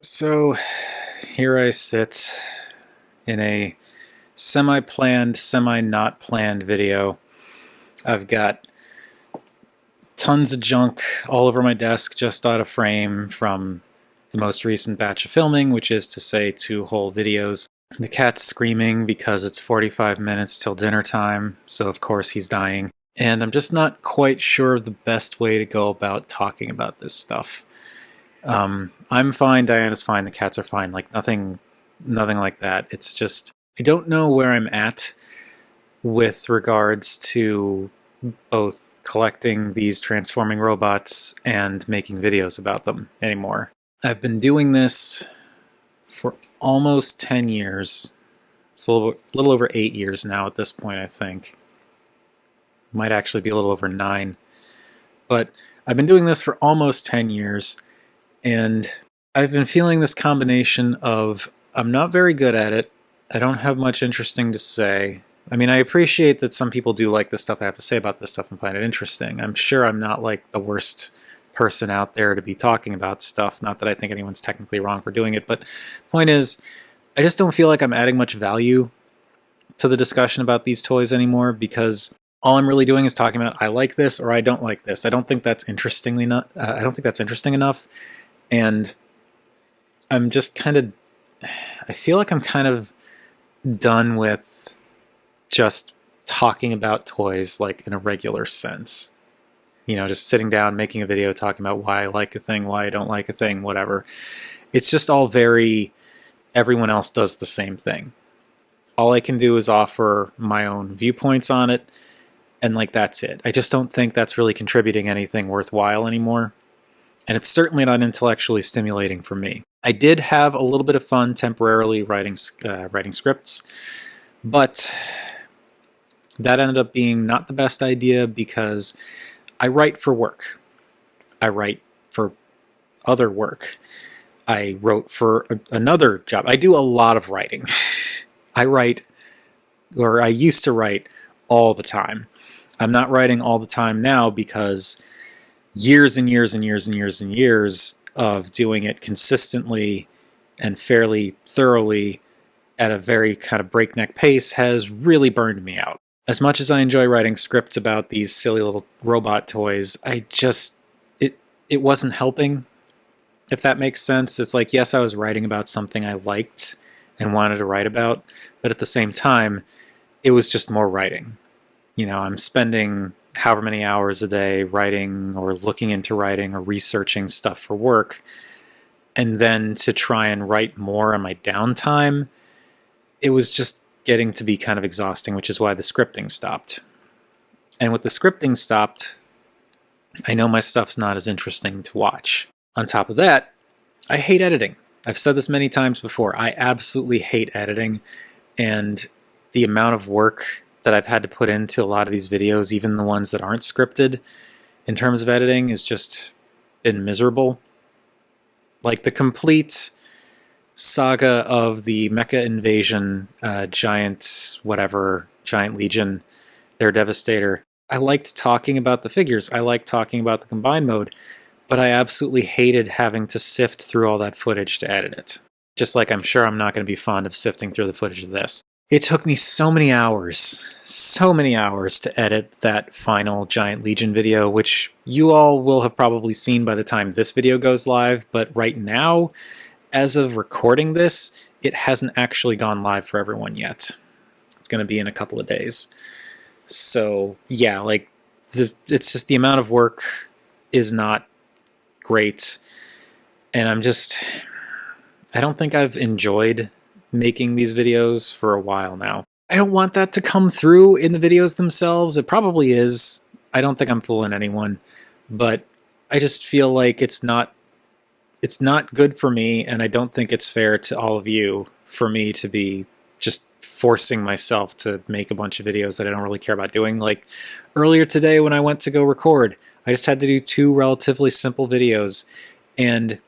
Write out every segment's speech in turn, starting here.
So here I sit in a semi-planned, semi-not planned video. I've got tons of junk all over my desk just out of frame from the most recent batch of filming, which is to say 2 whole videos. The cat's screaming because it's 45 minutes till dinner time, so of course he's dying. And I'm just not quite sure of the best way to go about talking about this stuff. I'm fine, Diana's fine, the cats are fine, like nothing like that. It's just, I don't know where I'm at with regards to both collecting these transforming robots and making videos about them anymore. I've been doing this for almost 10 years. It's a little over 8 years now at this point, I think. Might actually be a little over 9. But I've been doing this for almost 10 years. And I've been feeling this combination of I'm not very good at it, I don't have much interesting to say. I mean, I appreciate that some people do like the stuff I have to say about this stuff and find it interesting. I'm sure I'm not like the worst person out there to be talking about stuff. Not that I think anyone's technically wrong for doing it, but the point is, I just don't feel like I'm adding much value to the discussion about these toys anymore, because all I'm really doing is talking about I like this or I don't like this. I don't think that's interesting enough. And I'm just kind of, I feel like I'm kind of done with just talking about toys like in a regular sense. You know, just sitting down, making a video, talking about why I like a thing, why I don't like a thing, whatever. It's just all very, everyone else does the same thing. All I can do is offer my own viewpoints on it, and like that's it. I just don't think that's really contributing anything worthwhile anymore. And it's certainly not intellectually stimulating for me. I did have a little bit of fun temporarily writing scripts, but that ended up being not the best idea because I write for work. I write for other work. I wrote for another job. I do a lot of writing. I used to write all the time. I'm not writing all the time now because years and years and years and years and years of doing it consistently and fairly thoroughly at a very kind of breakneck pace has really burned me out. As much as I enjoy writing scripts about these silly little robot toys, it wasn't helping, if that makes sense. It's like, yes, I was writing about something I liked and wanted to write about, but at the same time, it was just more writing. You know, I'm spending however many hours a day writing or looking into writing or researching stuff for work, and then to try and write more on my downtime, it was just getting to be kind of exhausting, which is why the scripting stopped. And with the scripting stopped, I know my stuff's not as interesting to watch. On top of that, I hate editing. I've said this many times before. I absolutely hate editing, and the amount of work that I've had to put into a lot of these videos, even the ones that aren't scripted, in terms of editing, has just been miserable. Like the saga of the Mecha Invasion, Giant Legion, their Devastator. I liked talking about the figures. I liked talking about the combined mode, but I absolutely hated having to sift through all that footage to edit it. Just like I'm sure I'm not going to be fond of sifting through the footage of this. It took me so many hours to edit that final Giant Legion video, which you all will have probably seen by the time this video goes live, but right now, as of recording this, it hasn't actually gone live for everyone yet. It's going to be in a couple of days. So yeah, like it's just the amount of work is not great, and I don't think I've enjoyed making these videos for a while now. I don't want that to come through in the videos themselves. It probably is. I don't think I'm fooling anyone, but I just feel like it's not good for me, and I don't think it's fair to all of you for me to be just forcing myself to make a bunch of videos that I don't really care about doing. Like earlier today when I went to go record, I just had to do 2 relatively simple videos, and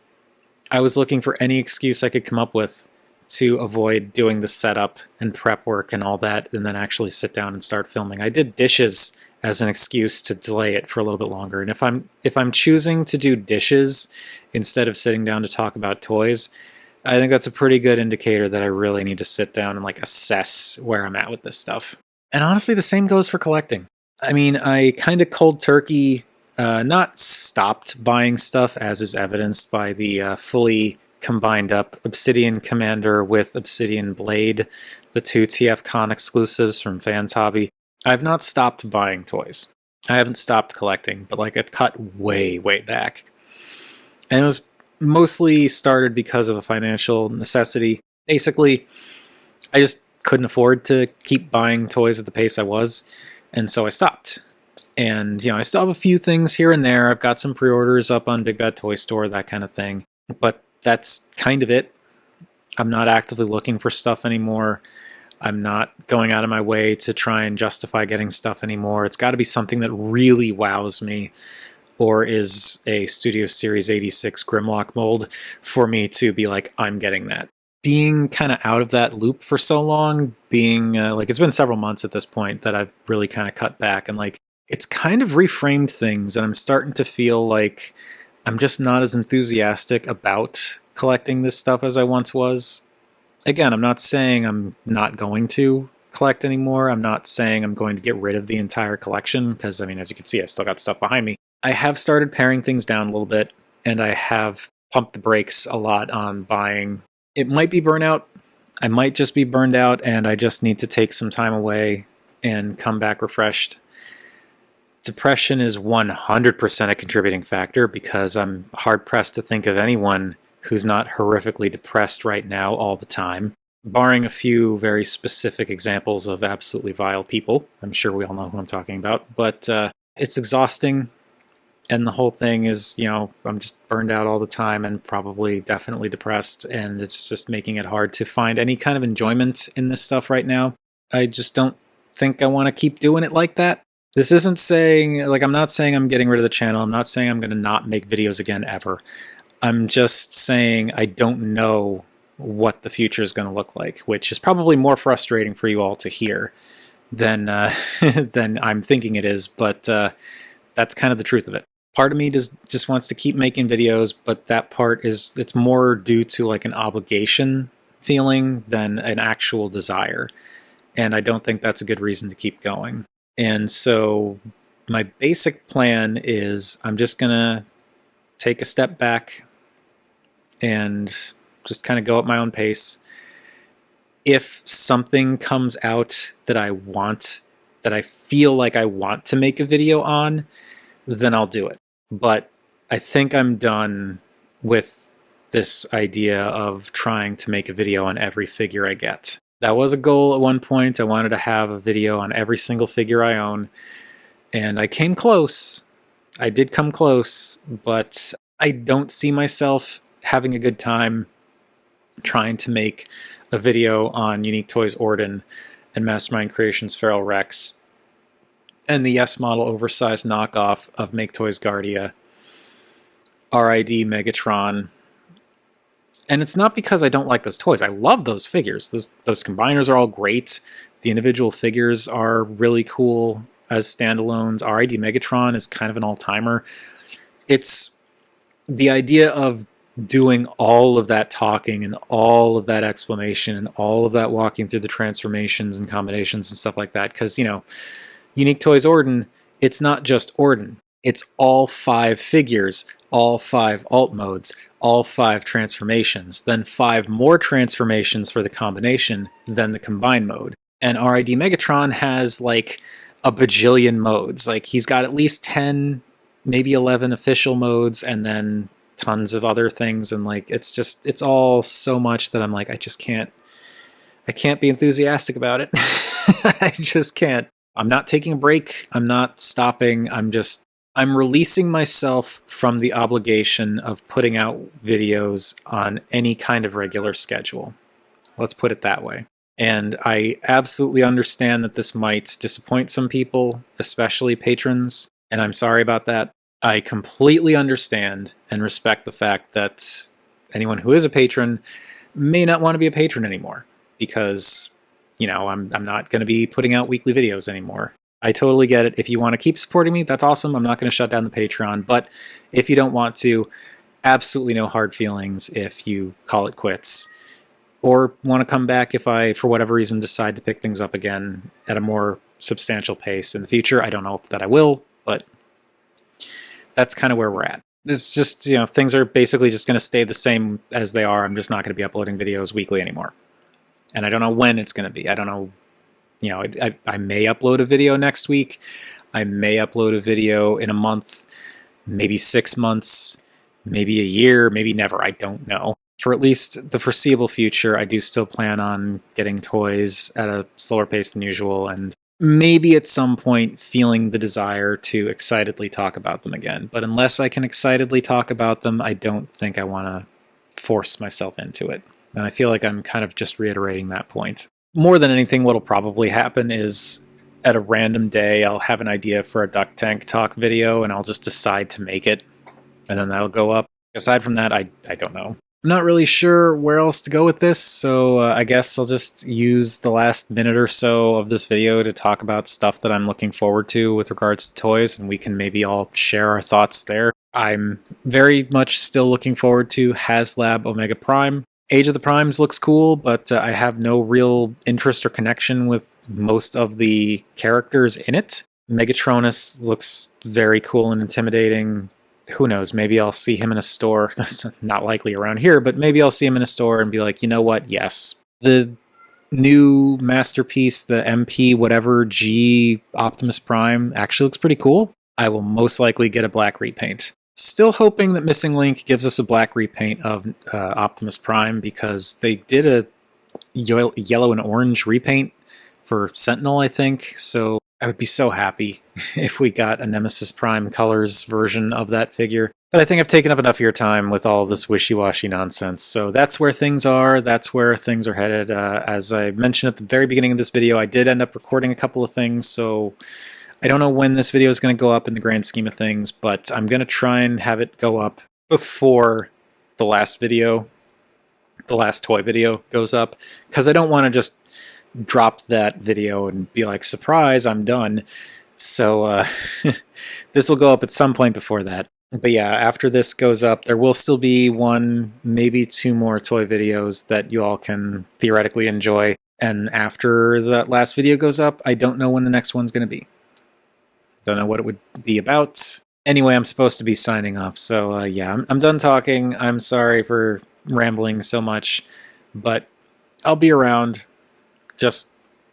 I was looking for any excuse I could come up with to avoid doing the setup and prep work and all that, and then actually sit down and start filming. I did dishes as an excuse to delay it for a little bit longer. And if I'm choosing to do dishes instead of sitting down to talk about toys, I think that's a pretty good indicator that I really need to sit down and like assess where I'm at with this stuff. And honestly, the same goes for collecting. I mean, I kind of cold turkey, not stopped buying stuff, as is evidenced by the fully combined up Obsidian Commander with Obsidian Blade, the two TFCon exclusives from Fans Hobby. I've not stopped buying toys. I haven't stopped collecting, but like it cut way, way back. And it was mostly started because of a financial necessity. Basically, I just couldn't afford to keep buying toys at the pace I was, and so I stopped. And, I still have a few things here and there. I've got some pre-orders up on Big Bad Toy Store, that kind of thing. But that's kind of it. I'm not actively looking for stuff anymore. I'm not going out of my way to try and justify getting stuff anymore. It's got to be something that really wows me, or is a Studio Series 86 Grimlock mold for me to be like, I'm getting that. Being kind of out of that loop for so long, being it's been several months at this point that I've really kind of cut back, and like it's kind of reframed things, and I'm starting to feel like I'm just not as enthusiastic about collecting this stuff as I once was. Again, I'm not saying I'm not going to collect anymore. I'm not saying I'm going to get rid of the entire collection, because, I mean, as you can see, I've still got stuff behind me. I have started paring things down a little bit, and I have pumped the brakes a lot on buying. It might be burnout. I might just be burned out, and I just need to take some time away and come back refreshed. Depression is 100% a contributing factor, because I'm hard-pressed to think of anyone who's not horrifically depressed right now all the time, barring a few very specific examples of absolutely vile people. I'm sure we all know who I'm talking about, but it's exhausting, and the whole thing is, I'm just burned out all the time and probably definitely depressed, and it's just making it hard to find any kind of enjoyment in this stuff right now. I just don't think I want to keep doing it like that. This isn't saying, I'm not saying I'm getting rid of the channel. I'm not saying I'm going to not make videos again ever. I'm just saying I don't know what the future is going to look like, which is probably more frustrating for you all to hear than than I'm thinking it is, but that's kind of the truth of it. Part of me just wants to keep making videos, but that part it's more due to like an obligation feeling than an actual desire, and I don't think that's a good reason to keep going. And so my basic plan is I'm just going to take a step back and just kind of go at my own pace. If something comes out that I want, that I feel like I want to make a video on, then I'll do it. But I think I'm done with this idea of trying to make a video on every figure I get. That was a goal at one point. I wanted to have a video on every single figure I own, and I came close. I did come close, but I don't see myself having a good time trying to make a video on Unique Toys Orden and Mastermind Creations Feral Rex and the Yes Model oversized knockoff of Make Toys Guardia, RID Megatron. And it's not because I don't like those toys. I love those figures. Those combiners are all great. The individual figures are really cool as standalones. RID Megatron is kind of an all-timer. It's the idea of doing all of that talking and all of that explanation and all of that walking through the transformations and combinations and stuff like that. Because, Unique Toys Orden, it's not just Orden. It's all 5 figures, all 5 alt modes, all 5 transformations, then 5 more transformations for the combination, then the combine mode. And RID Megatron has like a bajillion modes. Like he's got at least 10, maybe 11 official modes, and then tons of other things. And like it's all so much that I'm like, I can't be enthusiastic about it. I just can't. I'm not taking a break. I'm not stopping. I'm releasing myself from the obligation of putting out videos on any kind of regular schedule. Let's put it that way. And I absolutely understand that this might disappoint some people, especially patrons, and I'm sorry about that. I completely understand and respect the fact that anyone who is a patron may not want to be a patron anymore because, I'm not going to be putting out weekly videos anymore. I totally get it. If you want to keep supporting me, that's awesome. I'm not going to shut down the Patreon. But if you don't want to, absolutely no hard feelings if you call it quits. Or want to come back if I, for whatever reason, decide to pick things up again at a more substantial pace in the future. I don't know that I will, but that's kind of where we're at. It's just, things are basically just going to stay the same as they are. I'm just not going to be uploading videos weekly anymore. And I don't know when it's going to be. I don't know, I may upload a video next week. I may upload a video in a month, maybe 6 months, maybe a year, maybe never. I don't know. For at least the foreseeable future, I do still plan on getting toys at a slower pace than usual, and maybe at some point feeling the desire to excitedly talk about them again. But unless I can excitedly talk about them, I don't think I want to force myself into it. And I feel like I'm kind of just reiterating that point. More than anything, what'll probably happen is at a random day, I'll have an idea for a Duck Tank Talk video, and I'll just decide to make it, and then that'll go up. Aside from that, I don't know. I'm not really sure where else to go with this, so I guess I'll just use the last minute or so of this video to talk about stuff that I'm looking forward to with regards to toys, and we can maybe all share our thoughts there. I'm very much still looking forward to HasLab Omega Prime. Age of the Primes looks cool, but I have no real interest or connection with most of the characters in it. Megatronus looks very cool and intimidating. Who knows, maybe I'll see him in a store. That's not likely around here, but maybe I'll see him in a store and be like, you know what, yes. The new Masterpiece, the MP whatever G Optimus Prime, actually looks pretty cool. I will most likely get a black repaint. Still hoping that Missing Link gives us a black repaint of Optimus Prime, because they did a yellow and orange repaint for Sentinel, I think, so I would be so happy if we got a Nemesis Prime Colors version of that figure. But I think I've taken up enough of your time with all this wishy-washy nonsense. So that's where things are. That's where things are headed. As I mentioned at the very beginning of this video, I did end up recording a couple of things. So I don't know when this video is going to go up in the grand scheme of things, but I'm going to try and have it go up before the last video, the last toy video goes up. Because I don't want to just drop that video and be like, surprise, I'm done. So this will go up at some point before that. But yeah, after this goes up, there will still be one, maybe two more toy videos that you all can theoretically enjoy. And after that last video goes up, I don't know when the next one's going to be. Don't know what it would be about. Anyway, I'm supposed to be signing off. So yeah, I'm done talking. I'm sorry for rambling so much, but I'll be around. Just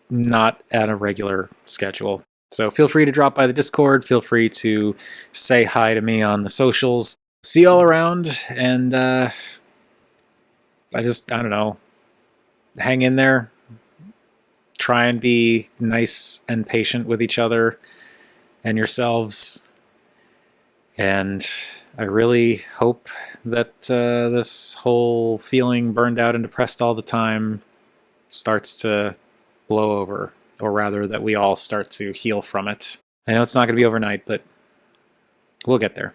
not at a regular schedule. So feel free to drop by the Discord. Feel free to say hi to me on the socials. See you all around, and I don't know, hang in there. Try and be nice and patient with each other and yourselves. And I really hope that this whole feeling burned out and depressed all the time starts to blow over, or rather that we all start to heal from it. I know it's not going to be overnight, but we'll get there.